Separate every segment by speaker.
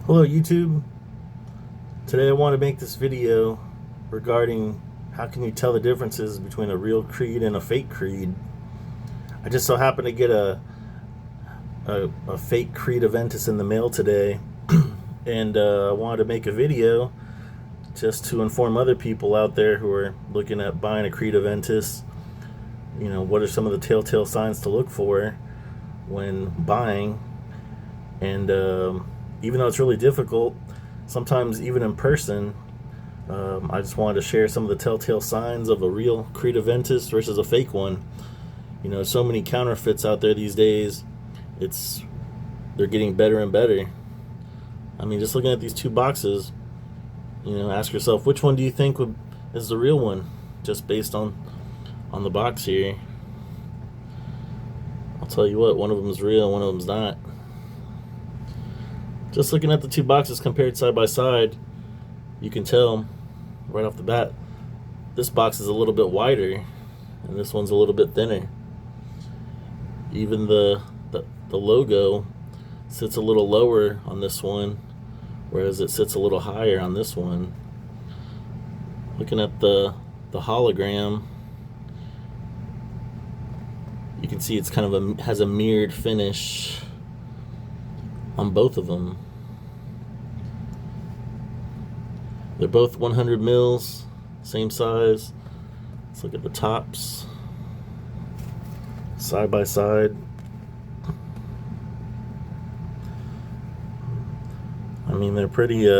Speaker 1: Hello YouTube. Today I want to make this video regarding how can you tell the differences between a real creed and a fake creed. I just so happened to get a fake creed Aventus in the mail today and I wanted to make a video just to inform other people out there who are looking at buying a creed Aventus. You know, what are some of the telltale signs to look for when buying, and even though it's really difficult, sometimes even in person, I just wanted to share some of the telltale signs of a real creed Aventus versus a fake one. You know, so many counterfeits out there these days. They're getting better and better. I mean, just looking at these two boxes, you know, ask yourself, which one do you think is the real one, just based on the box here. I'll tell you what, one of them is real, one of them's not. Just looking at the two boxes compared side by side, you can tell right off the bat this box is a little bit wider and this one's a little bit thinner. Even the logo sits a little lower on this one, whereas it sits a little higher on this one. Looking at the hologram, you can see it's kind of has a mirrored finish on both of them. They're both 100 mils, same size. Let's look at the tops, side by side. I mean, they're pretty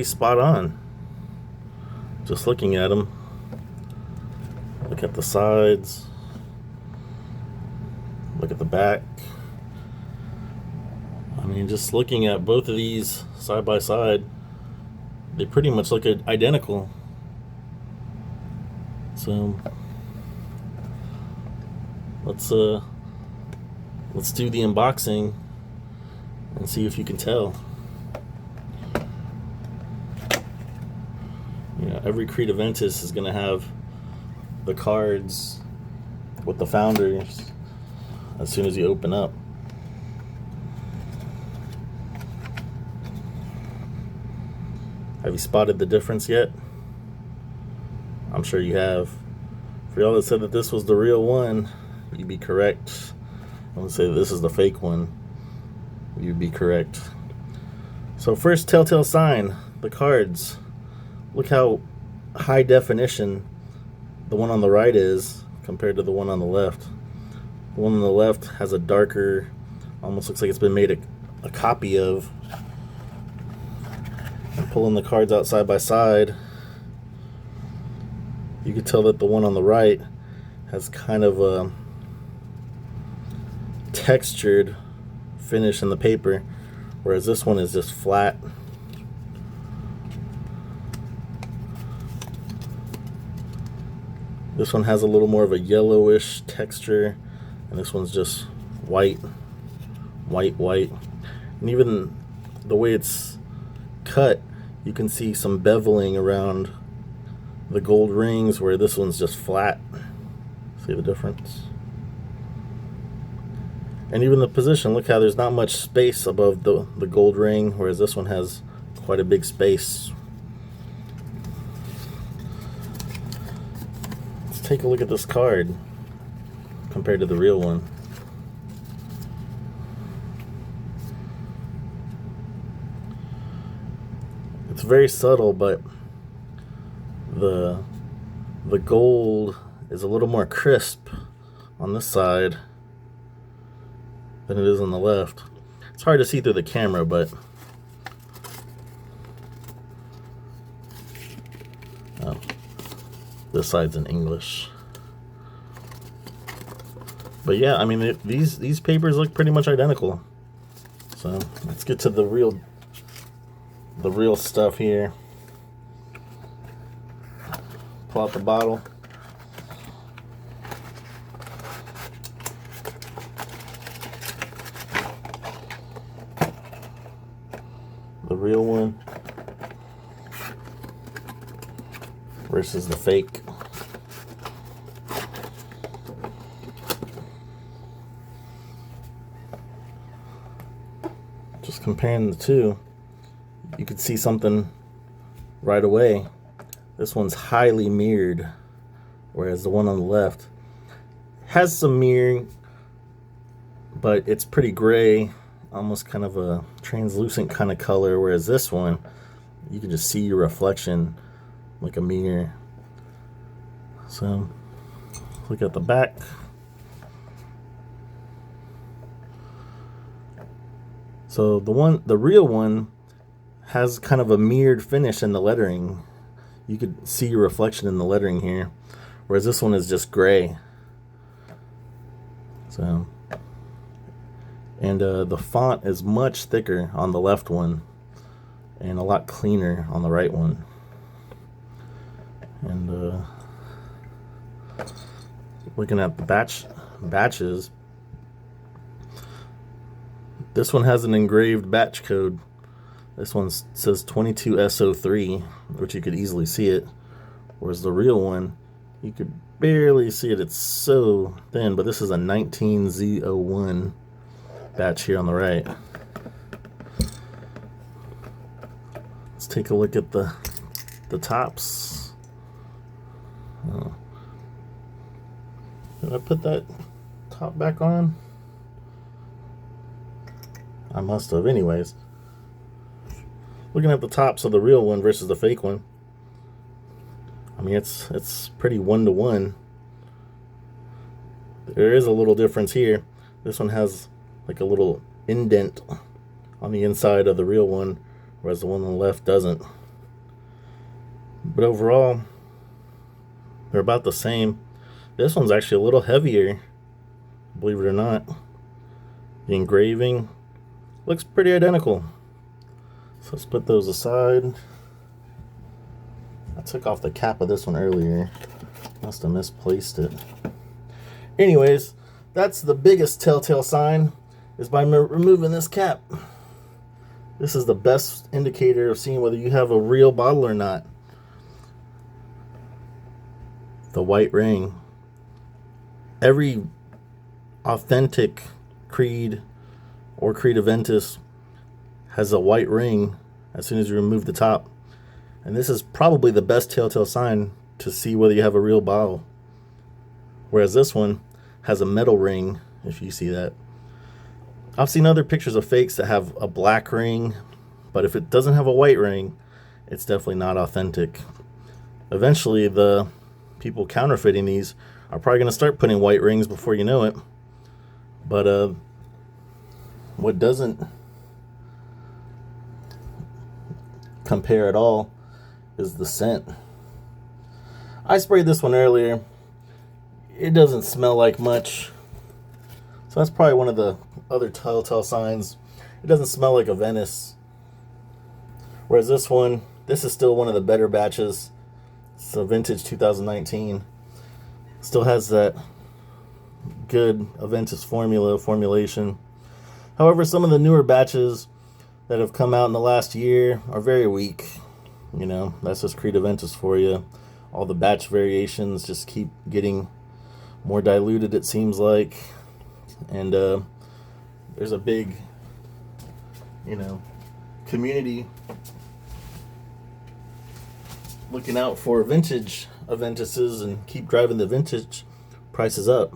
Speaker 1: spot on. Just looking at them. Look at the sides. Look at the back. I mean, just looking at both of these side by side, they pretty much look identical. So let's do the unboxing and see if you can tell. You know, every creed Aventus is going to have the cards with the founders as soon as you open up. Have you spotted the difference yet? I'm sure you have. For y'all that said that this was the real one, you'd be correct. I'm gonna say that this is the fake one, you'd be correct. So first telltale sign, the cards. Look how high definition the one on the right is compared to the one on the left. The one on the left has a darker, almost looks like it's been made a copy of. And pulling the cards out side by side, you can tell that the one on the right has kind of a textured finish in the paper, whereas this one is just flat. This one has a little more of a yellowish texture, and this one's just white. And even the way it's cut, you can see some beveling around the gold rings, where this one's just flat. See the difference? And even the position, look how there's not much space above the gold ring, whereas this one has quite a big space. Let's take a look at this card compared to the real one. It's very subtle, but the gold is a little more crisp on this side than it is on the left. It's hard to see through the camera, but this side's in English. But yeah, I mean, these papers look pretty much identical. So let's get to the real stuff here. Pull out the bottle. The real one versus the fake. just comparing the two, you could see something right away. This one's highly mirrored, whereas the one on the left has some mirroring, but it's pretty gray, almost kind of a translucent kind of color, whereas this one, you can just see your reflection like a mirror. So, look at the back. So the real one has kind of a mirrored finish in the lettering. You could see your reflection in the lettering here, whereas this one is just gray. So, and the font is much thicker on the left one and a lot cleaner on the right one. And looking at the batches, this one has an engraved batch code. This one says 22SO3, which you could easily see it, whereas the real one, you could barely see it. It's so thin, but this is a 19Z01 batch here on the right. Let's take a look at the tops. Oh. Did I put that top back on? I must have. Anyways, looking at the tops of the real one versus the fake one, I mean, it's pretty 1-to-1. There is a little difference here. This one has like a little indent on the inside of the real one, whereas the one on the left doesn't. But overall, they're about the same. This one's actually a little heavier, believe it or not. The engraving looks pretty identical. So let's put those aside. I took off the cap of this one earlier. Must have misplaced it. Anyways, that's the biggest telltale sign, is by removing this cap. This is the best indicator of seeing whether you have a real bottle or not. The white ring. Every authentic Creed or Creed Aventus has a white ring as soon as you remove the top. And this is probably the best telltale sign to see whether you have a real bottle. Whereas this one has a metal ring, if you see that. I've seen other pictures of fakes that have a black ring, but if it doesn't have a white ring, it's definitely not authentic. Eventually, the people counterfeiting these are probably going to start putting white rings before you know it. But what doesn't compare at all is the scent. I sprayed this one earlier. It doesn't smell like much. So that's probably one of the other telltale signs. It doesn't smell like Aventus. Whereas this one, this is still one of the better batches. It's a vintage 2019. Still has that good Aventus formulation. However, some of the newer batches that have come out in the last year are very weak. You know, that's just Creed Aventus for you. All the batch variations just keep getting more diluted, it seems like. And there's a big, community looking out for vintage Aventuses and keep driving the vintage prices up.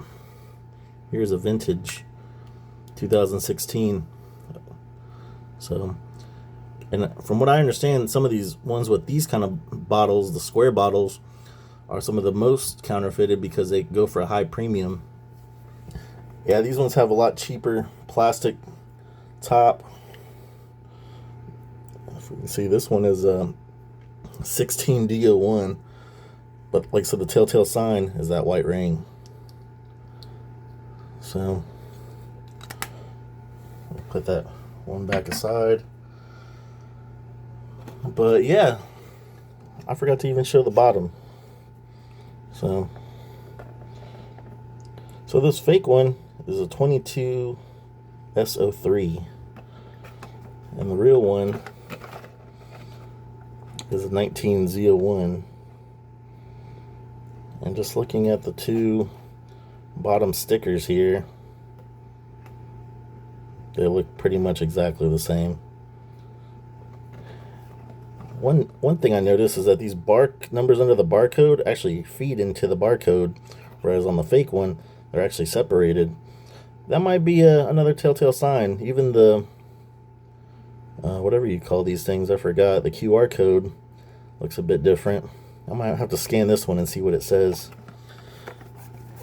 Speaker 1: Here's a vintage 2016. So, and from what I understand, some of these ones with these kind of bottles, the square bottles, are some of the most counterfeited because they go for a high premium. Yeah, these ones have a lot cheaper plastic top. If we can see, this one is 16D01, but like I said, the telltale sign is that white ring. So I'll put that one back aside. But yeah, I forgot to even show the bottom. So this fake one is a 22SO3, and the real one is a 19Z01. And just looking at the two bottom stickers here, They look pretty much exactly the same. One thing I noticed is that these numbers under the barcode actually feed into the barcode, whereas on the fake one, they're actually separated. That might be another telltale sign. Even the, whatever you call these things, I forgot, the QR code looks a bit different. I might have to scan this one and see what it says.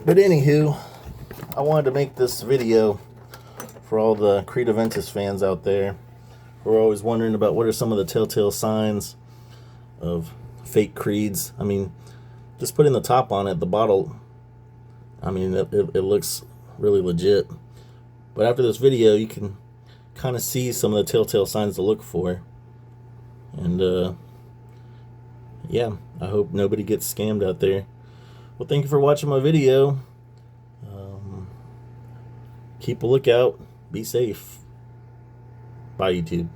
Speaker 1: But anywho, I wanted to make this video for all the Creed Aventus fans out there. We're always wondering about what are some of the telltale signs of fake creeds. I mean, just putting the top on it, the bottle, I mean, it looks really legit. But after this video, you can kind of see some of the telltale signs to look for. And, yeah, I hope nobody gets scammed out there. Well, thank you for watching my video. Keep a lookout. Be safe. Bye, YouTube.